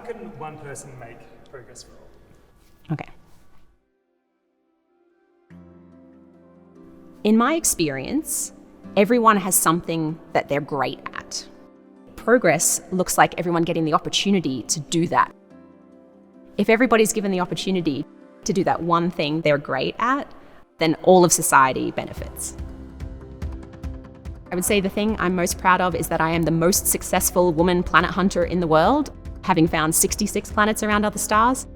how can one person make progress for all? Okay. In my experience, everyone has something that they're great at. Progress looks like everyone getting the opportunity to do that. If everybody's given the opportunity to do that one thing they're great at, then all of society benefits. I would say the thing I'm most proud of is that I am the most successful woman planet hunter in the world, having found 66 planets around other stars.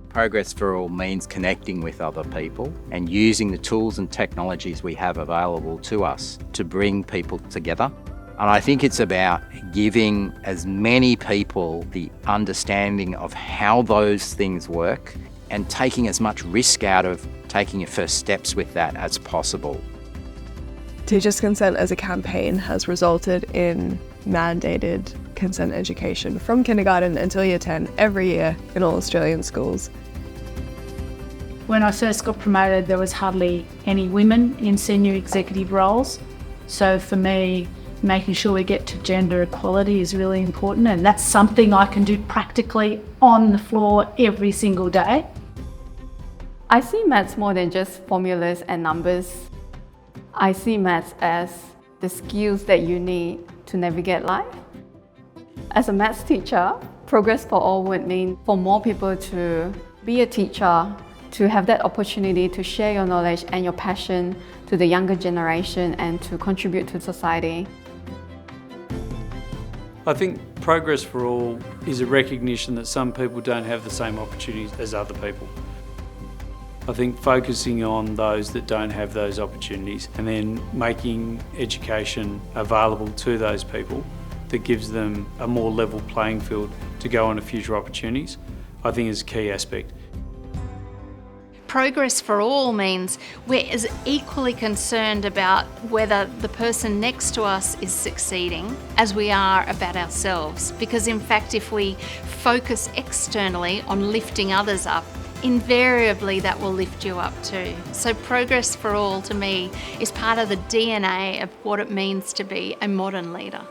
Progress for all means connecting with other people and using the tools and technologies we have available to us to bring people together. And I think it's about giving as many people the understanding of how those things work and taking as much risk out of taking your first steps with that as possible. Teachers' consent as a campaign has resulted in mandated consent education from kindergarten until year 10 every year in all Australian schools. When I first got promoted, there was hardly any women in senior executive roles. So for me, making sure we get to gender equality is really important, and that's something I can do practically on the floor every single day. I see maths more than just formulas and numbers. I see maths as the skills that you need to navigate life. As a maths teacher, progress for all would mean for more people to be a teacher, to have that opportunity to share your knowledge and your passion to the younger generation and to contribute to society. I think progress for all is a recognition that some people don't have the same opportunities as other people. I think focusing on those that don't have those opportunities and then making education available to those people that gives them a more level playing field to go on to future opportunities, I think is a key aspect. Progress for all means we're as equally concerned about whether the person next to us is succeeding as we are about ourselves. Because in fact, if we focus externally on lifting others up, invariably that will lift you up too. So progress for all to me is part of the DNA of what it means to be a modern leader.